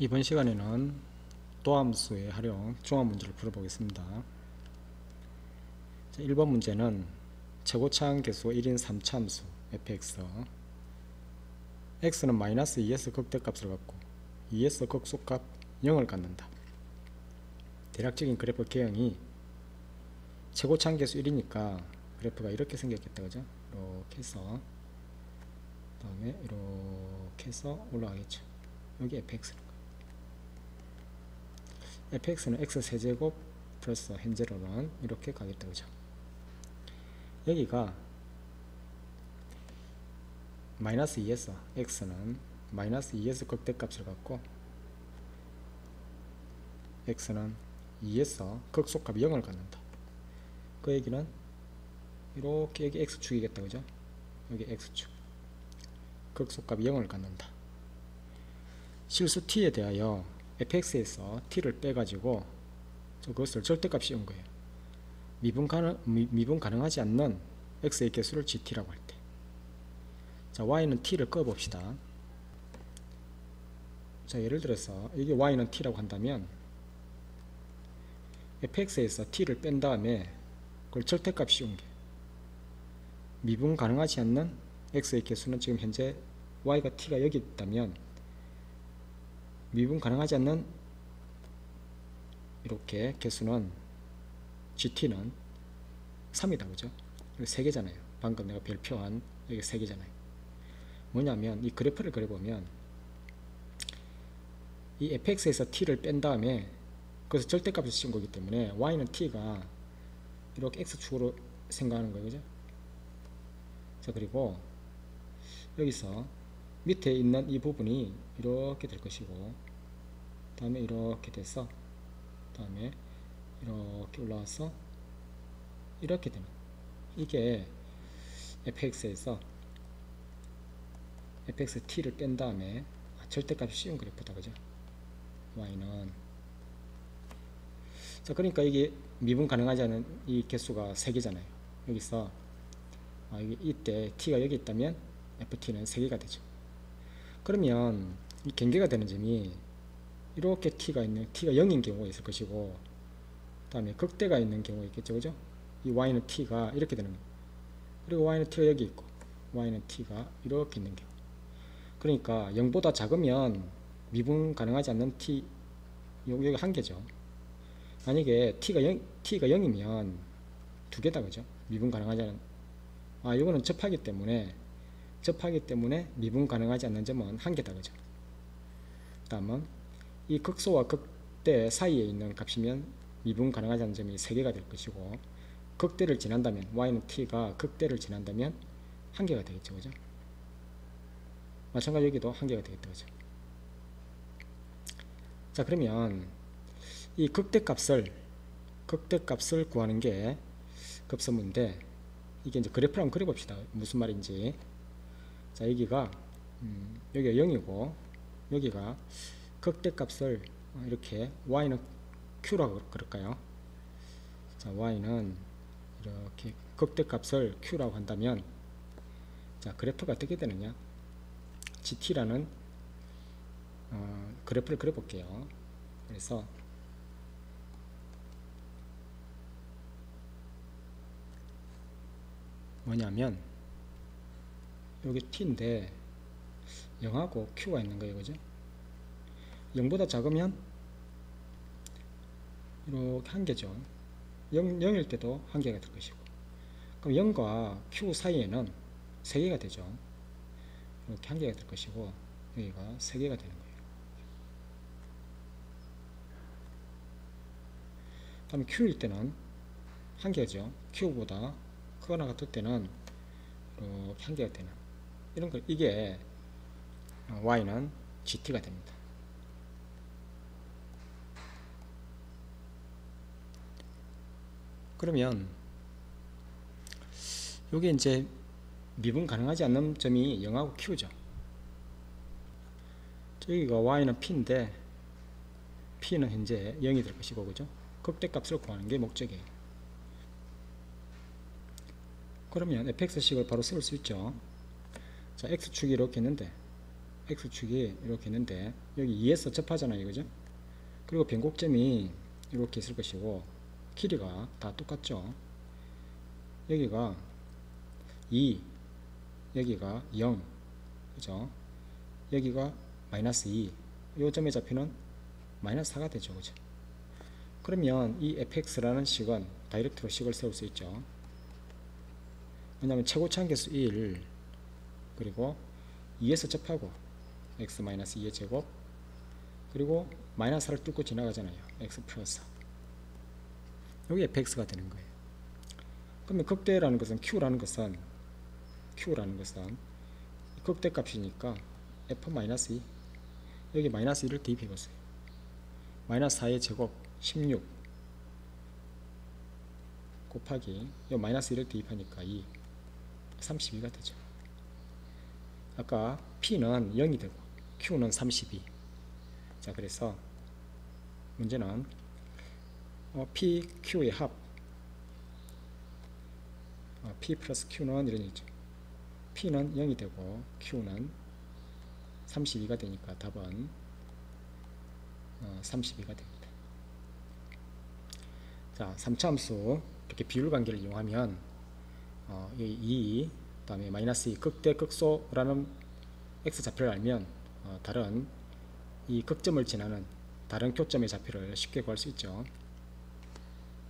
이번 시간에는 도함수의 활용 종합 문제를 풀어보겠습니다. 자, 1번 문제는 최고차항 계수 1인 3차 함수 fx x는 마이너스 2에서 극대값을 갖고 2에서 극소값 0을 갖는다. 대략적인 그래프 개형이 최고차항 계수 1이니까 그래프가 이렇게 생겼겠다, 그죠? 이렇게 해서 그 다음에 이렇게 해서 올라가겠죠. 여기 fx는 fx는 x세제곱 플러스 현재로는 이렇게 가겠다, 그죠? 여기가 마이너스 2에서 x는 마이너스 2에서 극대값을 갖고 x는 2에서 극소값 0을 갖는다. 그 얘기는 이렇게 여기 x축이겠다, 그죠? 여기 x축 극소값 0을 갖는다. 실수 t에 대하여 fx에서 t를 빼가지고 그것을 절대값 씌운 거예요. 미분 가능하지 않는 x의 개수를 gt라고 할 때. 자, y는 t를 꺼봅시다. 자, 예를 들어서 이게 y는 t라고 한다면 fx에서 t를 뺀 다음에 그걸 절대값 씌운 게 미분 가능하지 않는 x의 개수는 지금 현재 y가 t가 여기 있다면 미분 가능하지 않는 이렇게 개수는 gt는 3이다, 그죠? 3개잖아요. 방금 내가 별표한 여기 3개잖아요. 뭐냐면 이 그래프를 그려보면 이 fx에서 t를 뺀 다음에 그래서 절대값을 씌운 거기 때문에 y는 t가 이렇게 x축으로 생각하는 거예요, 그죠? 자, 그리고 여기서 밑에 있는 이 부분이 이렇게 될 것이고 다음에 이렇게 돼서 다음에 이렇게 올라와서 이렇게 되는, 이게 fx에서 fx t를 뺀 다음에 절대값이 씌운 그래프다, 그죠? y는, 자, 그러니까 이게 미분 가능하지 않은 이 개수가 3개잖아요. 여기서 이때 t가 여기 있다면 ft는 3개가 되죠. 그러면 이 경계가 되는 점이 이렇게 t가 0인 경우가 있을 것이고 그 다음에 극대가 있는 경우가 있겠죠, 그죠? 이 y는 t가 이렇게 되는 거예요. 그리고 y는 t가 여기 있고 y는 t가 이렇게 있는 경우, 그러니까 0보다 작으면 미분 가능하지 않는 t, 여기 한 개죠. 만약에 t가 0이면 두 개다, 그죠? 미분 가능하지 않은, 이거는 접하기 때문에 미분 가능하지 않는 점은 한 개다, 그죠? 다음은 이 극소와 극대 사이에 있는 값이면 미분 가능하지 않는 점이 3개가 될 것이고 극대를 지난다면 y는 t가 극대를 지난다면 한 개가 되겠죠, 그죠? 마찬가지로 여기도 한 개가 되겠다, 그죠? 자, 그러면 이 극대값을 구하는 게 급선무인데 이게 이제 그래프를 한번 그려봅시다. 무슨 말인지. 자, 여기가 여기가 0이고 여기가 극대값을 이렇게 y는 q라고 그럴까요? 자, y는 이렇게 극대값을 q라고 한다면 자, 그래프가 어떻게 되느냐? gt라는 그래프를 그려볼게요. 그래서 뭐냐면 여기 t인데 0하고 q가 있는 거예요, 그죠? 0보다 작으면 이렇게 한 개죠. 0일 때도 한 개가 될 것이고, 그럼 0과 q 사이에는 3개가 되죠. 이렇게 한 개가 될 것이고 여기가 3개가 되는 거예요. 다음에 q일 때는 한 개죠. q보다 크거나 같을 때는 이렇게 한 개가 되는 이런 거, 이게 y는 gt가 됩니다. 그러면 여기 이제 미분 가능하지 않는 점이 0하고 q죠. 여기가 y는 p인데 p는 현재 0이 될 것이고, 그죠? 극대값을 구하는 게 목적이에요. 그러면 fx식을 바로 쓸 수 있죠. 자, x축이 이렇게 있는데 x축이 이렇게 있는데 여기 2에서 접하잖아요, 그죠? 그리고 변곡점이 이렇게 있을 것이고 길이가 다 똑같죠. 여기가 2, 여기가 0, 그죠? 여기가 마이너스 2, 이 점의 좌표는 마이너스 4가 되죠, 그죠? 그러면 이 fx라는 식은 다이렉트로 식을 세울 수 있죠. 왜냐하면 최고차항 개수 1, 그리고 2에서 접하고 x-2의 제곱, 그리고 마이너스 4를 뚫고 지나가잖아요. x 플러스 4. 여기 fx가 되는 거예요. 그러면 극대라는 것은 q라는 것은 극대값이니까 f-2, 여기 마이너스 1을 대입해 보세요. 마이너스 4의 제곱 16 곱하기 이 마이너스 1을 대입하니까 2, 32가 되죠. 아까 p는 0이 되고 q는 32. 자, 그래서 문제는 p, q의 합, p 플러스 q는 이런 얘기죠. p는 0이 되고 q는 32가 되니까 답은 32가 됩니다. 자, 3차 함수 이렇게 비율 관계를 이용하면 이 다음에 마이너스 2 극대 극소라는 x좌표를 알면 다른 이 극점을 지나는 다른 교점의 좌표를 쉽게 구할 수 있죠.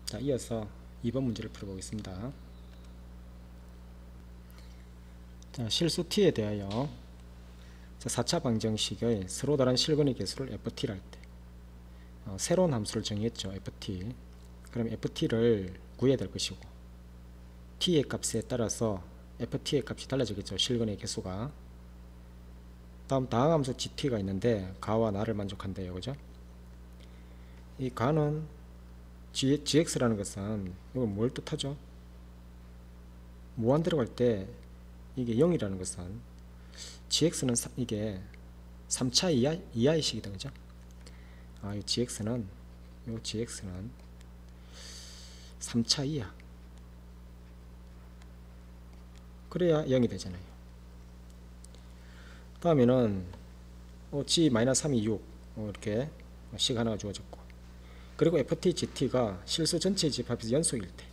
자, 이어서 2번 문제를 풀어보겠습니다. 자, 실수 t에 대하여 4차 방정식의 서로 다른 실근의 개수를 ft라 할 때 새로운 함수를 정의했죠. ft. 그럼 ft를 구해야 될 것이고 t의 값에 따라서 ft의 값이 달라지겠죠. 실근의 개수가. 다음 다항함수 gt가 있는데 가와 나를 만족한대요, 그죠? 이 가는 gx라는 것은 이건 뭘 뜻하죠? 무한대로 갈 때 이게 0이라는 것은 gx는 이게 3차 이하의 식이다, 그죠? 이 gx는 3차 이하, 그래야 0이 되잖아요. 다음에는 g-3이 6 이렇게 식 하나가 주어졌고, 그리고 ft, gt가 실수 전체의 집합에서 연속일 때,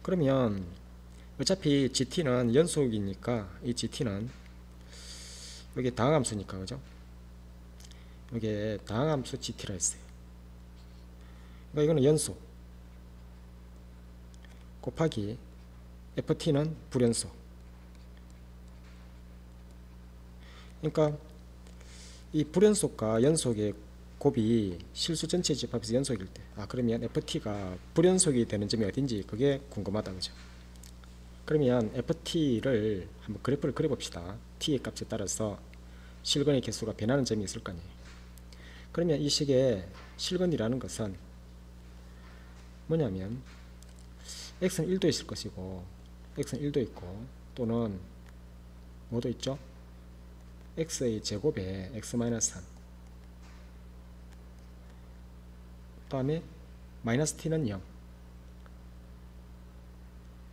그러면 어차피 gt는 연속이니까 이 gt는 여기 다항함수니까, 그죠? 여기에 다항함수 gt라 했어요. 그러니까 이거는 연속 곱하기 ft는 불연속. 그러니까 이 불연속과 연속의 곱이 실수 전체 집합에서 연속일 때, 그러면 ft가 불연속이 되는 점이 어딘지 그게 궁금하다, 그죠? 그러면 ft를 한번 그래프를 그려봅시다. t의 값에 따라서 실근의 개수가 변하는 점이 있을 거 아니에요. 그러면 이 식의 실근이라는 것은 뭐냐면 x는 1도 있을 것이고, x는 1도 있고, 또는 뭐도 있죠? x의 제곱에 x-3, 그 다음에 마이너스 t는 0,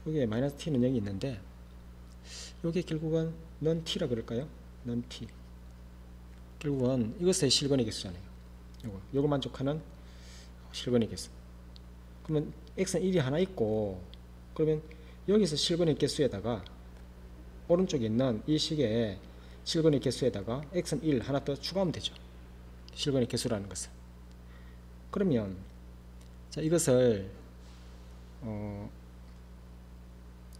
여기에 마이너스 t는 0이 있는데 여기에 결국은 넌 t라 그럴까요? 넌 t. 결국은 이것의 실근의 개수잖아요. 요거 만족하는 실근의 개수. 그러면 x는 1이 하나 있고, 그러면 여기서 실근의 개수에다가 오른쪽에 있는 이 식의 실근의 개수에다가 x는 1 하나 더 추가하면 되죠. 실근의 개수라는 것은. 그러면 자, 이것을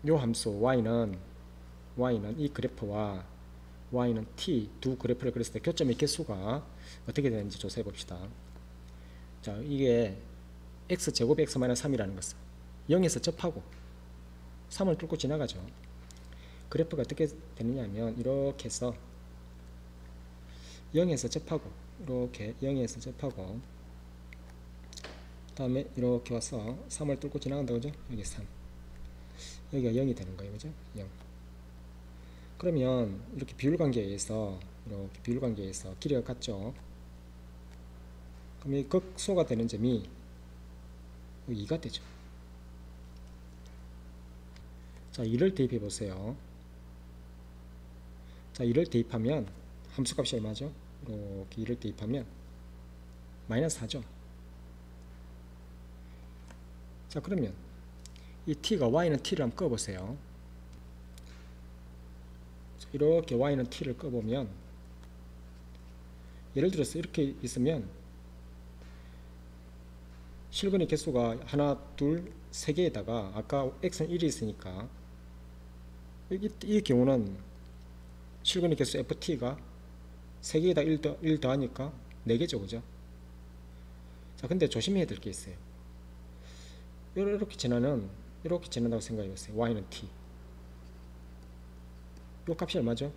요 함수 y는 이 그래프와 y는 t 두 그래프를 그렸을 때 교점의 개수가 어떻게 되는지 조사해 봅시다. 자, 이게 x제곱 x-3이라는 것은 0에서 접하고 3을 뚫고 지나가죠. 그래프가 어떻게 되느냐 하면 이렇게 해서 0에서 접하고, 이렇게 0에서 접하고, 다음에 이렇게 와서 3을 뚫고 지나간다, 그죠? 여기 3, 여기가 0이 되는 거예요, 그죠? 0. 그러면 이렇게 비율관계에 의해서 길이가 같죠? 그럼 이 극소가 되는 점이 2가 되죠. 자, 2를 대입해 보세요. 자, 1을 대입하면 함수값이 얼마죠? 이렇게 1을 대입하면 마이너스 4죠. 자, 그러면 이 t가 y는 t를 한번 꺼보세요. 이렇게 y는 t를 꺼보면 예를 들어서 이렇게 있으면 실근의 개수가 하나, 둘, 세 개에다가 아까 x는 1이 있으니까 이 경우는 실근의 개수 ft가 3개에다 1 더하니까 4개죠, 그죠? 자, 근데 조심해야 될 게 있어요. 이렇게 지난다고 생각해보세요. y는 t. 이 값이 얼마죠?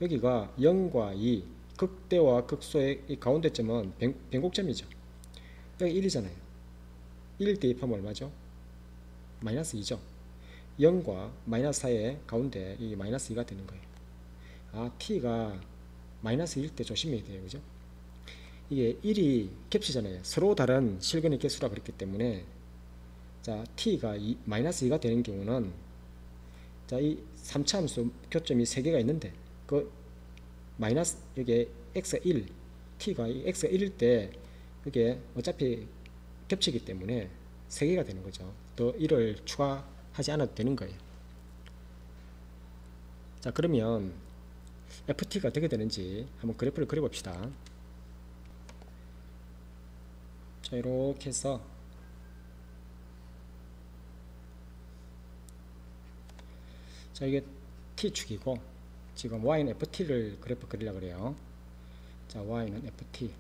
여기가 0과 2, 극대와 극소의 이 가운데점은 변곡점이죠. 여기 1이잖아요. 1 대입하면 얼마죠? 마이너스 2죠. 0과 마이너스 4의 가운데 이 마이너스 2가 되는 거예요. 아, t가 마이너스 1일 때 조심해야 돼요, 그죠? 이게 1이 겹치잖아요. 서로 다른 실근의 개수라 그랬기 때문에, 자, t가 마이너스 2가 되는 경우는, 자, 이 3차 함수 교점이 3개가 있는데 그 마이너스 여기에 x가 1, t가 이 x가 1일 때 이게 어차피 겹치기 때문에 3개가 되는 거죠. 더 1을 추가하지 않아도 되는 거예요. 자, 그러면 ft가 어떻게 되는지 한번 그래프를 그려봅시다. 자, 이렇게 해서 자, 이게 t축이고 지금 y는 ft를 그래프 그리려고 그래요. 자, y는 ft.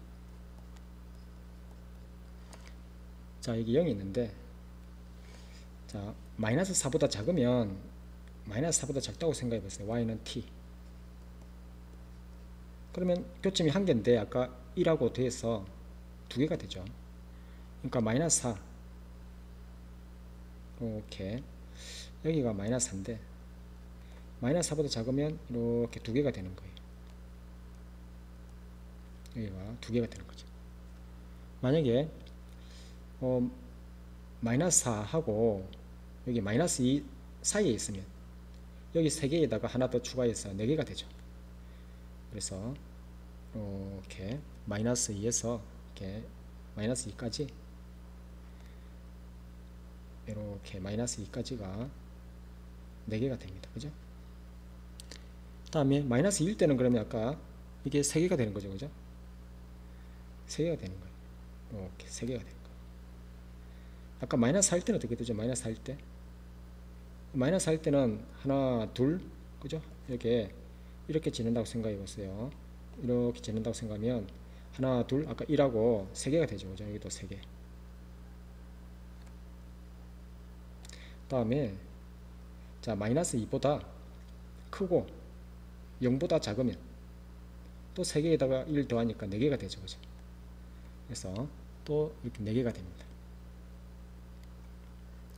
자, 여기 0이 있는데, 자, 마이너스 4보다 작으면 마이너스 4보다 작다고 생각해 보세요. y는 t. 그러면 교점이 한 개인데 아까 1하고 더해서 2개가 되죠. 그러니까 마이너스 4. 이렇게 여기가 마이너스 4인데 마이너스 4보다 작으면 이렇게 2개가 되는 거예요. 여기가 2개가 되는 거죠. 만약에 마이너스 4하고 여기 마이너스 2 사이에 있으면 여기 3개에다가 하나 더 추가해서 4개가 되죠. 그래서 이렇게 마이너스 2에서 이렇게 마이너스 2까지 이렇게 마이너스 2까지가 4개가 됩니다. 그죠? 그 다음에 마이너스 1 때는 그러면 아까 이게 3개가 되는 거죠. 그죠? 3개가 되는 거예요. 이렇게 3개가 되는 거예요. 아까 마이너스 4일 때는 어떻게 되죠? 마이너스 4일 때 마이너스 4일 때는 하나, 둘, 그죠? 이렇게 지낸다고 생각해 보세요. 이렇게 지낸다고 생각하면 하나, 둘, 아까 1하고 3개가 되죠. 그죠? 여기도 3개. 다음에 자, 마이너스 2보다 크고 0보다 작으면 또 3개에다가 1 더하니까 4개가 되죠. 그죠? 그래서 또 이렇게 4개가 됩니다.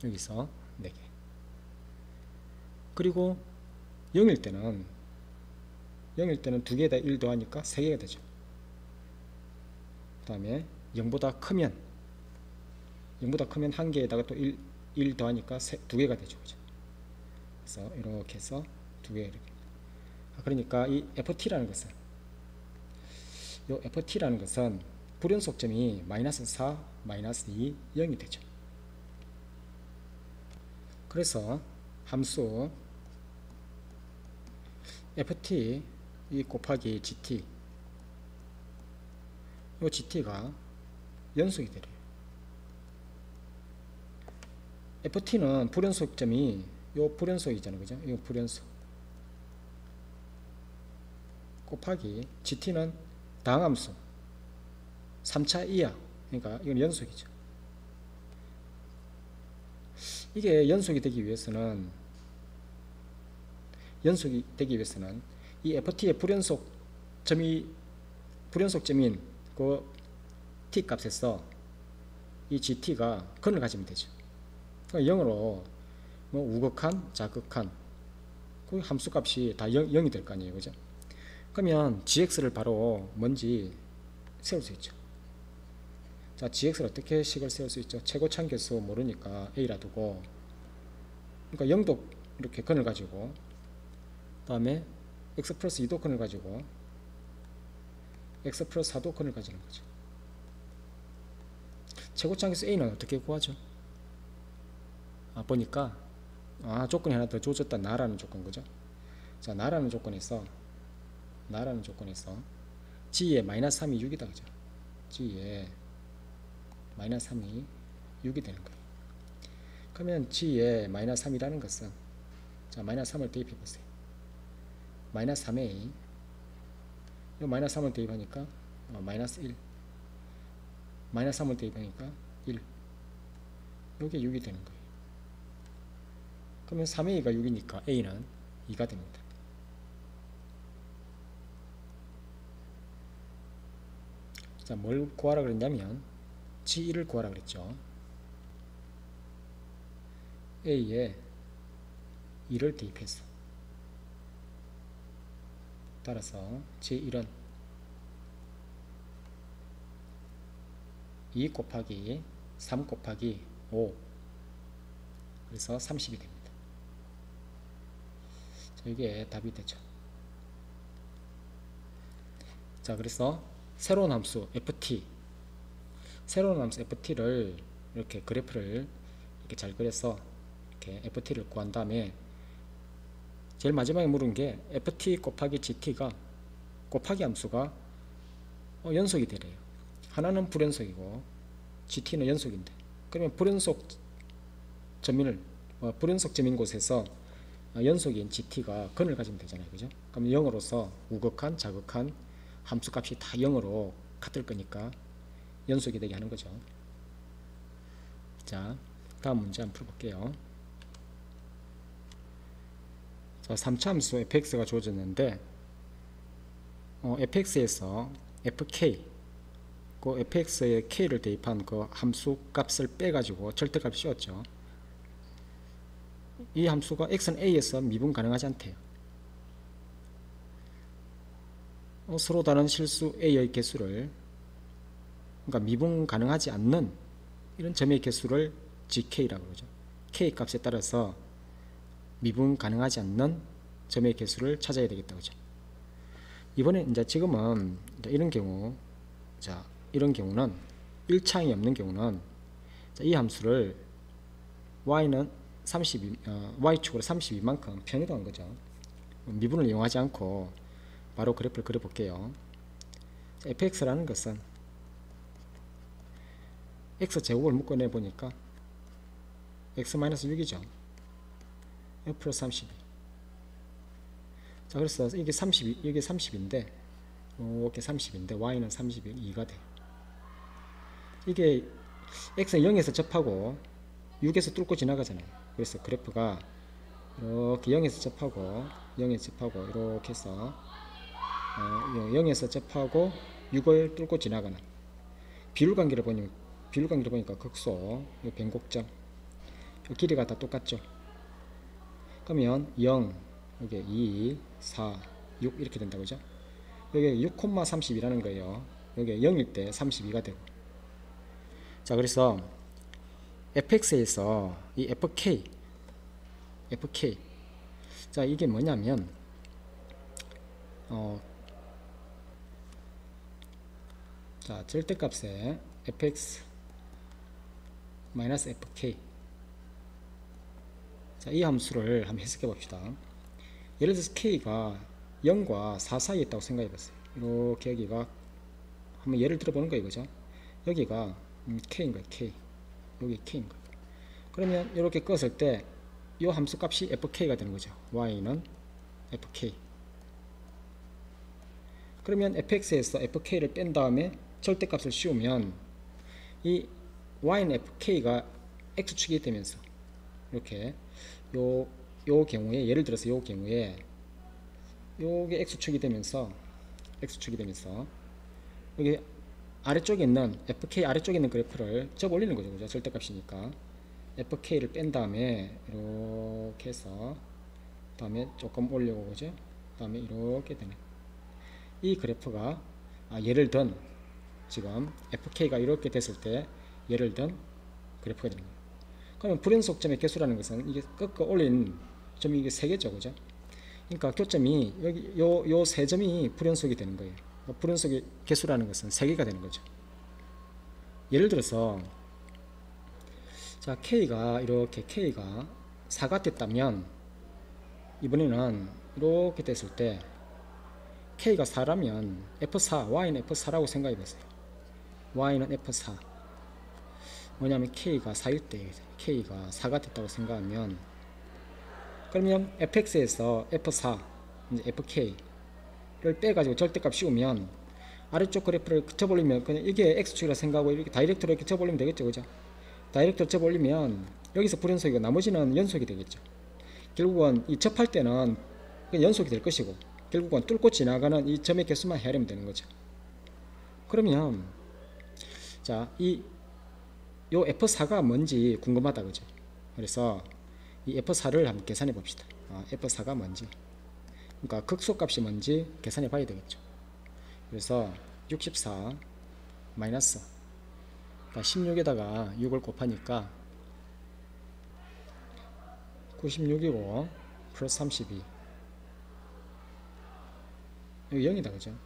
여기서 4개. 그리고 0일 때는 2개에다 1 더하니까 3개가 되죠. 그 다음에 0보다 크면 1개에다가 또 1 더하니까 2개가 되죠. 그죠? 그래서 이렇게 해서 2개 이렇게. 그러니까 이 ft라는 것은 불연속점이 마이너스 4, 마이너스 2, 0이 되죠. 그래서 함수 ft 곱하기 gt, 이 gt가 연속이 되래요. ft는 불연속점이 요 불연속이잖아요. 그죠? 이거 불연속 곱하기 gt는 다항함수 3차 이하, 그러니까 이건 연속이죠. 이게 연속이 되기 위해서는 이 ft의 불연속점인 그 t 값에서 이 gt가 근을 가지면 되죠. 그러니까 0으로 뭐 우극한, 자극한 그 함수값이 다 0이 될 거 아니에요. 그죠? 그러면 gx를 바로 뭔지 세울 수 있죠. 자, gx를 어떻게 식을 세울 수 있죠? 최고 참개수 모르니까 a라 두고, 그러니까 0도 이렇게 근을 가지고, 그 다음에 x 플러스 2도근을 가지고 x 플러스 4도근을 가지는 거죠. 최고차항에서 a는 어떻게 구하죠? 보니까 조건이 하나 더 주어졌다. 나라는 조건 그죠? 자, 나라는 조건에서 g에 마이너스 3이 6이다 그죠? g에 마이너스 3이 6이 되는 거예요. 그러면 g에 마이너스 3이라는 것은, 자, 마이너스 3을 대입해 보세요. 마이너스 3a, 이 마이너스 3을 대입하니까 마이너스 1, 마이너스 3을 대입하니까 1, 이게 6이 되는 거예요. 그러면 3a가 6이니까 a는 2가 됩니다. 자, 뭘 구하라 그랬냐면 g1을 구하라 그랬죠. a에 2를 대입해서, 따라서 g1은 2 곱하기 3 곱하기 5, 그래서 30이 됩니다. 자, 이게 답이 되죠. 자, 그래서 새로운 함수 ft를 이렇게 그래프를 이렇게 잘 그려서 이렇게 ft를 구한 다음에 제일 마지막에 물은 게 ft 곱하기 gt가 곱하기 함수가 연속이 되래요. 하나는 불연속이고 gt는 연속인데, 그러면 불연속 점인 곳에서 연속인 gt가 근을 가지면 되잖아요. 그죠? 그럼 0으로서 우극한 자극한 함수값이 다 0으로 같을 거니까 연속이 되게 하는 거죠. 자, 다음 문제 한번 풀어볼게요. 자, 3차 함수 fx가 주어졌는데 fx에서 fk, 그 fx에 k를 대입한 그 함수 값을 빼가지고 절대값을 씌웠죠. 이 함수가 x는 a에서 미분 가능하지 않대요. 서로 다른 실수 a의 개수를, 그러니까 미분 가능하지 않는 이런 점의 개수를 gk라고 그러죠. k 값에 따라서 미분 가능하지 않는 점의 개수를 찾아야 되겠다 그죠. 이번에 이제 지금은 이런 경우, 자, 이런 경우는 1차항이 없는 경우는, 자, 이 함수를 y는 y축으로 32만큼 편의도한 거죠. 미분을 이용하지 않고 바로 그래프를 그려볼게요. fx라는 것은 x제곱을 묶어내 보니까 x-6이죠. 플러스 32. 자, 그래서 이게 30인데 이렇게 30인데 y는 32가 돼. 이게 x는 0에서 접하고 6에서 뚫고 지나가잖아요. 그래서 그래프가 이렇게 0에서 접하고 이렇게 해서 0에서 접하고 6을 뚫고 지나가는 비율관계를 보니까 극소, 변곡점, 길이가 다 똑같죠. 그러면 0, 여기 2, 4, 6 이렇게 된다고 그죠? 여기 6,32라는 거예요. 여기 0일 때 32가 되고. 자, 그래서 fx에서 이 fk, 자, 이게 뭐냐면 자, 절대값에 fx 마이너스 fk, 자, 이 함수를 한번 해석해 봅시다. 예를 들어서 k가 0과 4 사이에 있다고 생각해 보세요. 이렇게 여기가 한번 예를 들어 보는 거예요. 그죠? 여기가 k인 거예요. k. 여기 k인 거예요. 그러면 이렇게 껐을 때 이 함수 값이 fk가 되는 거죠. y는 fk. 그러면 fx에서 fk를 뺀 다음에 절대값을 씌우면 이 y는 fk가 x축이 되면서 이렇게 요 경우에, 예를 들어서 요 경우에 요게 x축이 되면서 여기 아래쪽에 있는 fk 아래쪽에 있는 그래프를 접 올리는 거죠. 그죠? 절대값이니까 fk를 뺀 다음에 이렇게 해서 다음에 조금 올리고, 그죠? 다음에 이렇게 되는 이 그래프가 예를 든 지금 fk가 이렇게 됐을 때 예를 든 그래프가 되는 거예요. 그러면 불연속점의 개수라는 것은 이게 꺾어 올린 점이 이게 3개죠. 그죠? 그러니까 교점이 여기 요 세 점이 불연속이 되는 거예요. 불연속의 개수라는 것은 3개가 되는 거죠. 예를 들어서 자 K가 이렇게 K가 4가 됐다면 이번에는 이렇게 됐을 때 K가 4라면 F4, Y는 F4라고 생각해 보세요. Y는 F4 뭐냐면 K가 4일 때 K가 4가 됐다고 생각하면 그러면 fx에서 f4 이제 fk를 빼가지고 절대값 씌우면 아래쪽 그래프를 그쳐버리면 그냥 이게 x축이라 생각하고 이렇게 다이렉트로 이렇게 쳐버리면 되겠죠, 그죠? 다이렉트로 쳐버리면 여기서 불연속이고 나머지는 연속이 되겠죠. 결국은 이 접할 때는 그냥 연속이 될 것이고 결국은 뚫고 지나가는 이 점의 개수만 헤아리면 되는 거죠. 그러면 자, 요 f4가 뭔지 궁금하다, 그죠? 그래서 이 f4를 한번 계산해 봅시다. f4가 뭔지, 그러니까 극소값이 뭔지 계산해 봐야 되겠죠. 그래서 64 마이너스 16에다가 6을 곱하니까 96이고 플러스 32 여기 0이다, 그죠?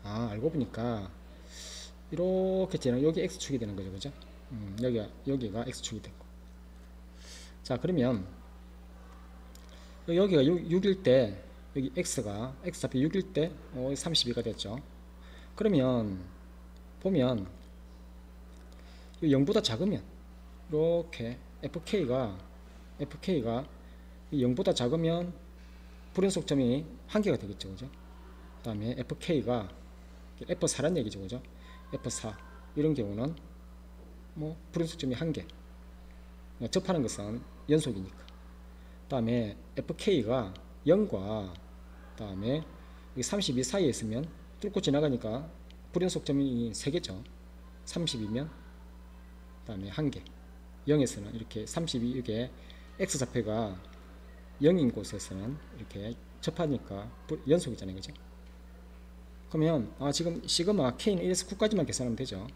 알고 보니까 이렇게 되는, 여기 x축이 되는 거죠, 그죠? 여기가 x축이 되고. 자, 그러면 여기가 6일 때 여기 x값이 6일 때 32가 됐죠. 그러면 보면 0보다 작으면 이렇게 fk가 0보다 작으면 불연속점이 1개가 되겠죠, 그죠? 그 다음에 fk가 f4란 얘기죠, 그죠? f4 이런 경우는 뭐 불연속점이 1개, 접하는 것은 연속이니까. 그 다음에 fk가 0과 그 다음에 32 사이에 있으면 뚫고 지나가니까 불연속점이 3개죠. 32면 그 다음에 1개, 0에서는 이렇게 32, 이게 x좌표가 0인 곳에서는 이렇게 접하니까 연속이잖아요, 그죠? 그러면 지금 시그마 k는 1에서 9까지만 계산하면 되죠.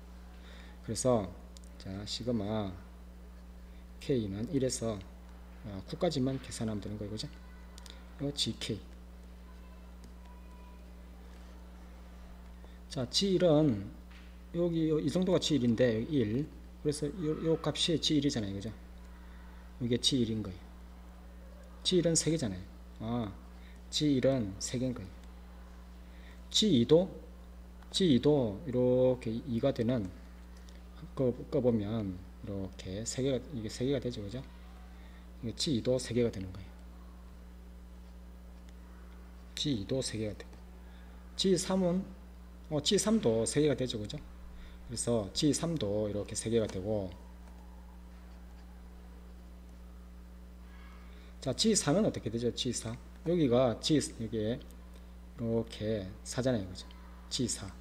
그래서 자, 시그마 k는 1에서 9까지만 계산하면 되는 거예요, 그죠? gk. 자, g1은 여기 이 정도가 g1인데 여기 1, 그래서 요 값이 g1이잖아요, 그죠? 이게 g1인 거예요. g1은 3개잖아요. g1은 3개인 거예요. g2도 이렇게 2가 되는 꺼보면 이렇게 3개가, 이게 3개가 되죠, 그죠? g2도 3개가 되는 거예요. g2도 3개가 되고, g3은 g3도 3개가 되죠, 그죠? 그래서 g3도 이렇게 3개가 되고, 자, g4는 어떻게 되죠? g4 여기가 여기에 이렇게 4잖아요, 그죠? g4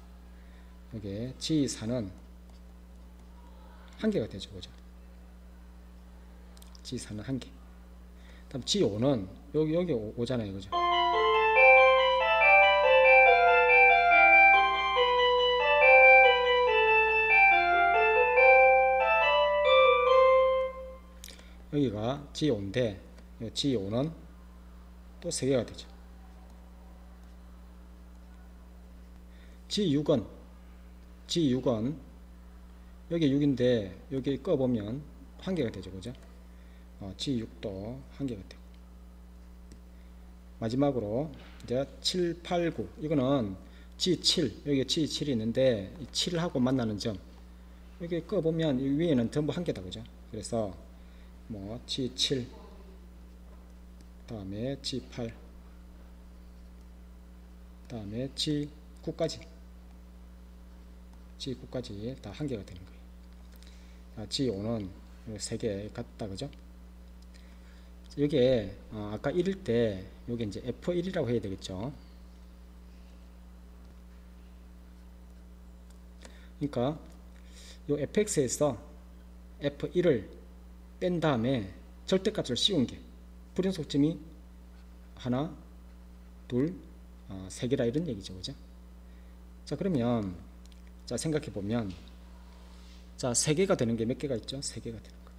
여기에 g4는 1개가 되죠, 그죠? g4는 1개. 다음 g5는 여기 5잖아요, 그죠? 여기가 g5인데 g5는 또 3개가 되죠. g6은 여기 6인데 여기 꺼보면 1개가 되죠, 그죠? g6도 1개가 되고, 마지막으로 이제 7, 8, 9 이거는 g7, 여기 g7이 있는데 이 7하고 만나는 점 여기 꺼보면 이 위에는 전부 1개다, 그죠? 그래서 뭐 g7 다음에 g8 다음에 g9까지 다 1개가 되는 거예요. g5는 3개 같다, 그죠? 여기에 아까 1일 때 여기 이제 f1이라고 해야 되겠죠. 그러니까 요 fx에서 f1을 뺀 다음에 절대값을 씌운 게 불연속점이 하나, 둘, 3개라 이런 얘기죠, 그죠? 자, 그러면 자, 생각해 보면 자, 3개가 되는 게 몇 개가 있죠? 3개가 되는 거.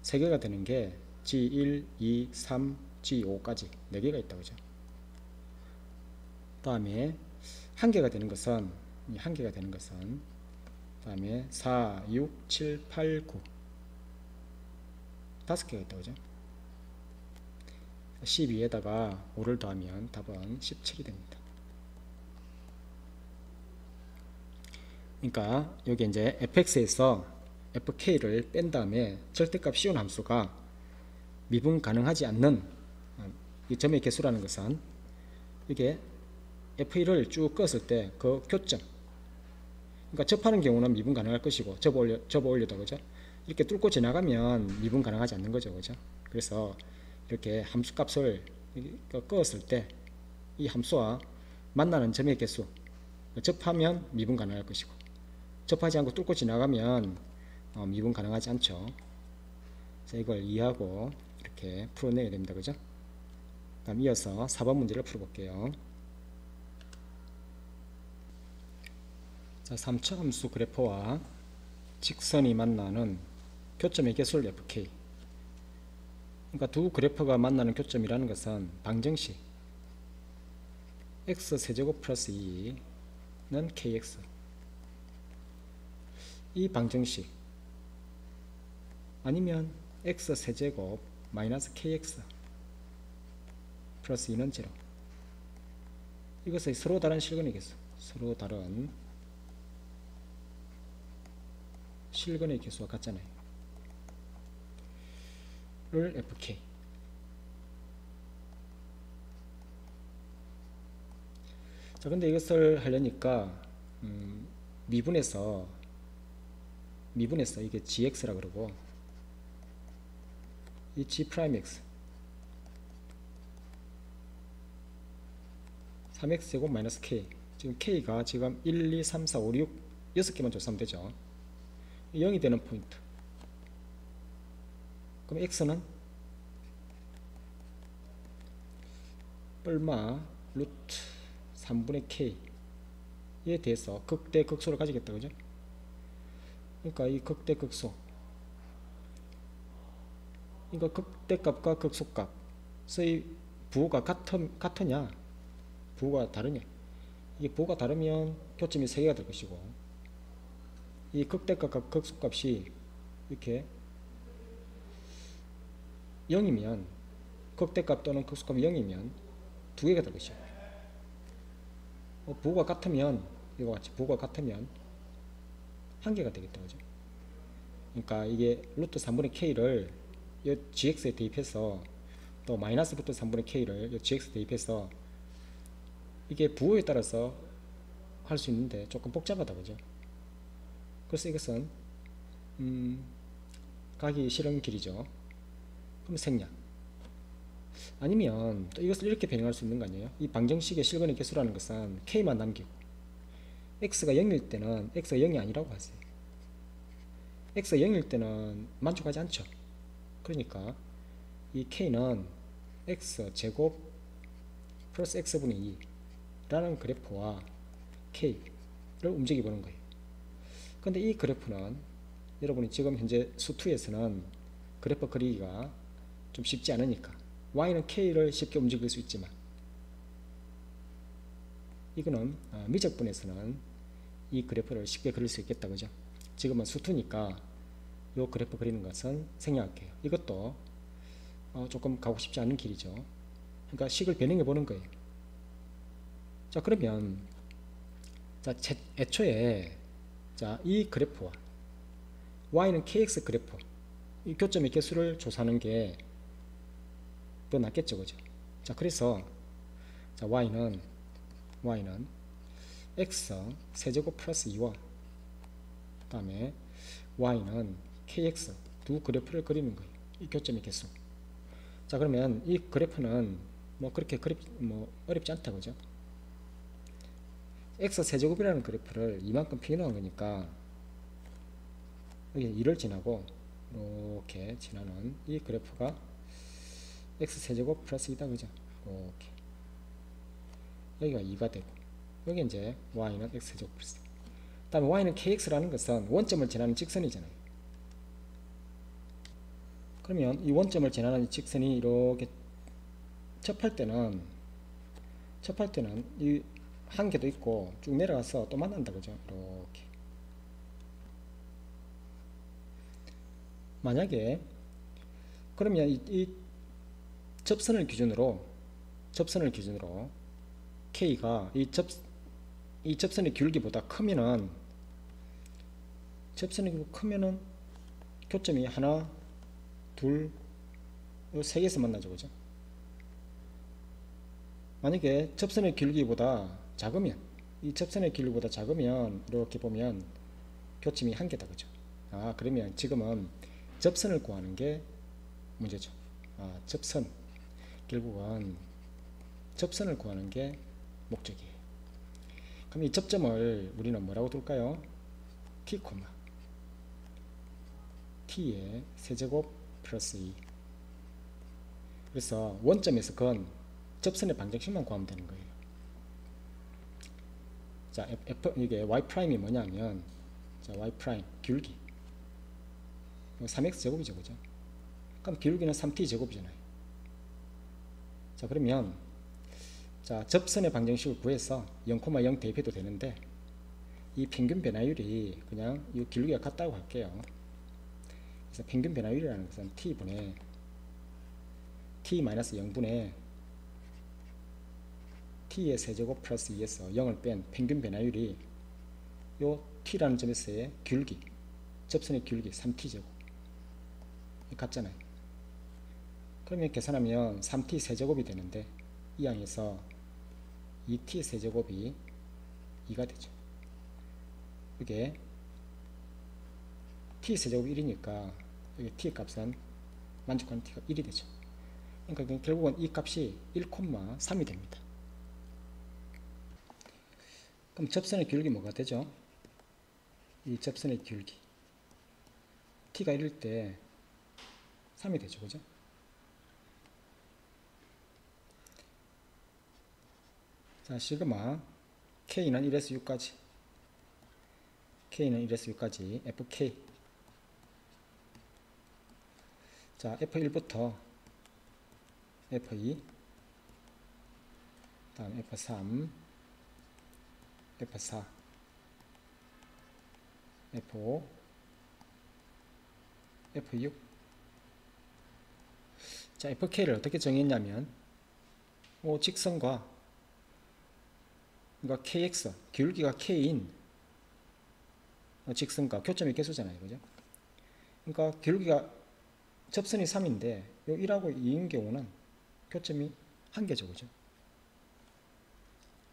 3개가 되는 게 G1, 2, 3, G5까지 4개가 있다 그죠. 다음에 한계가 되는 것은 다음에 4, 6, 7, 8, 9 5개가 있다 그죠. 12에다가 5를 더하면 답은 17이 됩니다. 그러니까 여기 이제 fx에서 fk를 뺀 다음에 절대값 씌운 함수가 미분 가능하지 않는 이 점의 개수라는 것은 이게 f1을 쭉 껐을 때 그 교점, 그러니까 접하는 경우는 미분 가능할 것이고 접어 올려도 그죠. 이렇게 뚫고 지나가면 미분 가능하지 않는 거죠, 그죠. 그래서 이렇게 함수 값을 껐을 때 이 함수와 만나는 점의 개수, 접하면 미분 가능할 것이고 접하지 않고 뚫고 지나가면 미분 가능하지 않죠. 그래서 이걸 이해하고 이렇게 풀어내야 됩니다, 그죠. 다음 이어서 4번 문제를 풀어볼게요. 자, 3차 함수 그래프와 직선이 만나는 교점의 개수를 fk. 그러니까 두 그래프가 만나는 교점이라는 것은 방정식 x세제곱 플러스 2는 kx, 이 방정식 아니면 x세제곱 마이너스 kx 플러스 2는 0, 이것의 서로 다른 실근의 개수, 서로 다른 실근의 개수가 같잖아요. 를 fk. 자, 근데 이것을 하려니까 미분해서 이게 gx라 그러고 이 g'x 3x제곱 마이너스 k, 지금 k가 지금 1, 2, 3, 4, 5, 6 6개만 조사하면 되죠. 0이 되는 포인트. 그럼 x는 뿔마 루트 3분의 k에 대해서 극대 극소를 가지겠다 그죠. 그러니까 이 극대 극소, 그러니까 극대값과 극소값의 부호가 같으냐 부호가 다르냐. 이게 부호가 다르면 교점이 3개가 될 것이고, 이 극대값과 극소값이 이렇게 0이면, 극대값 또는 극소값이 0이면 2개가 될 것이고, 부호가 같으면 이거 같이 부호가 같으면 1개가 되겠다 그죠. 그러니까 이게 루트 3분의 k를 이 gx에 대입해서 또 마이너스 루트 3분의 k를 이 gx에 대입해서 이게 부호에 따라서 할 수 있는데 조금 복잡하다 그죠. 그래서 이것은 가기 싫은 길이죠. 그럼 생략. 아니면 또 이것을 이렇게 변형할 수 있는 거 아니에요. 이 방정식의 실근의 개수라는 것은 k만 남기고 x가 0일 때는 x가 0이 아니라고 하세요. x가 0일 때는 만족하지 않죠. 그러니까 이 k는 x제곱 플러스 x분의 2 라는 그래프와 k를 움직여 보는 거예요. 근데 이 그래프는 여러분이 지금 현재 수2에서는 그래프 그리기가 좀 쉽지 않으니까 y는 k를 쉽게 움직일 수 있지만, 이거는 미적분에서는 이 그래프를 쉽게 그릴 수 있겠다 그죠. 지금은 수2니까 이 그래프 그리는 것은 생략할게요. 이것도 조금 가고 싶지 않은 길이죠. 그러니까 식을 변형해 보는 거예요. 자, 그러면 자, 애초에 자, 이 그래프와 y는 kx 그래프, 이 교점의 개수를 조사하는 게 더 낫겠죠 그죠. 자, 그래서 자, y는 x 세제곱 플러스 2와 그 다음에 y는 kx 두 그래프를 그리는 거예요. 이 교점의 개수. 자, 그러면 이 그래프는 뭐 그렇게 어렵지 않다 그죠. x 세제곱이라는 그래프를 이만큼 표현한 거니까 여기 2를 지나고 이렇게 지나는 이 그래프가 x 세제곱 플러스 2다 그죠. 이렇게 여기가 2가 되고 여기 이제 y는 x 세제곱 플러스 2. 그 다음에 y는 kx라는 것은 원점을 지나는 직선이잖아요. 그러면 이 원점을 지나는 직선이 이렇게 첩할 때는 이 한계도 있고 쭉 내려가서 또 만난다, 그죠? 이렇게. 만약에 그러면 이 접선을 기준으로 K가 이 접선의 기울기보다 크면은 교점이 하나, 둘, 세 개에서 만나죠, 그죠? 만약에 접선의 길기보다 작으면 이렇게 보면 교점이 한 개다, 그죠? 그러면 지금은 접선을 구하는 게 문제죠. 결국은 접선을 구하는 게 목적이에요. 그럼 이 접점을 우리는 뭐라고 둘까요? t, t의 세제곱 플러스 2. 그래서 원점에서 접선의 방정식만 구하면 되는 거예요. 자, 이게 y''이 뭐냐면, 자, y' 기울기 3x 제곱이죠, 그죠? 그럼 기울기는 3t 제곱이잖아요. 자, 그러면 자, 접선의 방정식을 구해서 0,0 대입해도 되는데, 이 평균 변화율이 그냥 이 기울기가 같다고 할게요. 그래서 평균 변화율이라는 것은 t-0분의 t의 세제곱 플러스 2에서 0을 뺀 평균 변화율이 요 t라는 점에서의 기울기, 접선의 기울기 3t 제곱 같잖아요. 그러면 계산하면 3t 세제곱이 되는데, 이 항에서 2t 세제곱이 2가 되죠. 이게 t 세제곱 1이니까 여기 t 값은 만족하는 t가 1이 되죠. 그러니까 결국은 이 값이 1,3이 됩니다. 그럼 접선의 기울기 뭐가 되죠? 이 접선의 기울기 t가 1일 때 3이 되죠, 그죠? 자, 시그마 K는 1에서 6까지 FK. 자, F1부터 F2, 다음 F3, F4, F5, F6. 자, FK를 어떻게 정했냐면, 직선과, 그러니까 KX, 기울기가 K인 직선과 교점의 개수잖아요, 그죠? 그러니까 기울기가 접선이 3인데 요 1하고 2인 경우는 교점이 1개죠, 그죠?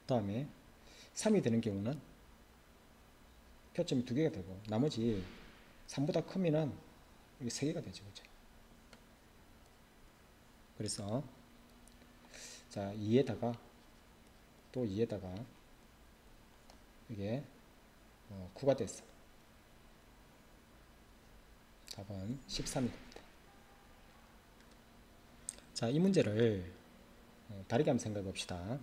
다음에 3이 되는 경우는 교점이 2개가 되고, 나머지 3보다 크면은 이게 3개가 되죠, 그죠? 그래서 자, 2에다가 또 2에다가 이게 9가 됐어. 답은 13이 됩니다. 자, 이 문제를 다르게 한번 생각해 봅시다.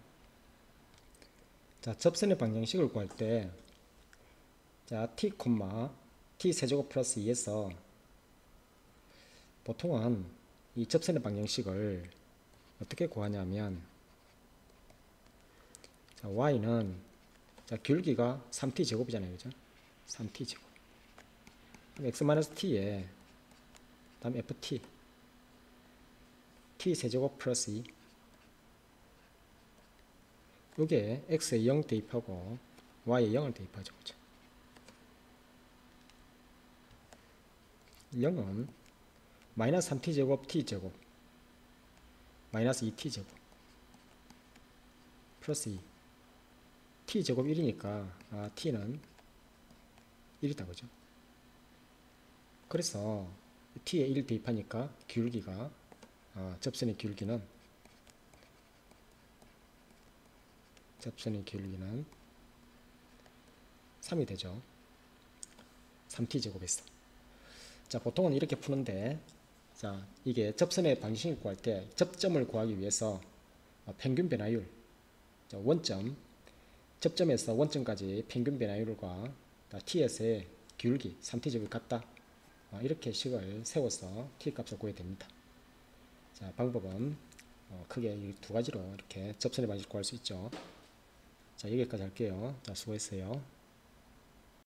자, 접선의 방정식을 구할 때, 자, t 세제곱 플러스 2에서 보통은 이 접선의 방정식을 어떻게 구하냐면, 자, y는 자, 기울기가 3t 제곱이잖아요, 그죠? 3t 제곱. x-t에 다음 ft t 세제곱 플러스 2. 요게 x에 0 대입하고 y에 0을 대입하죠, 그죠? 0은 마이너스 3t 제곱 t 제곱 마이너스 2t 제곱 플러스 2 t 제곱 1이니까 t는 1이다, 그죠? 그래서 t에 1 대입하니까 기울기가 접선의 기울기는 3이 되죠. 3t 제곱에서. 자, 보통은 이렇게 푸는데, 자, 이게 접선의 방정식을 구할 때 접점을 구하기 위해서 평균 변화율, 자, 접점에서 원점까지 평균 변화율과 t에서의 기울기 3t 제곱이 같다, 이렇게 식을 세워서 t 값을 구해야 됩니다. 자, 방법은 크게 이 두 가지로 이렇게 접선의 방식을 구할 수 있죠. 자, 여기까지 할게요. 자, 수고했어요.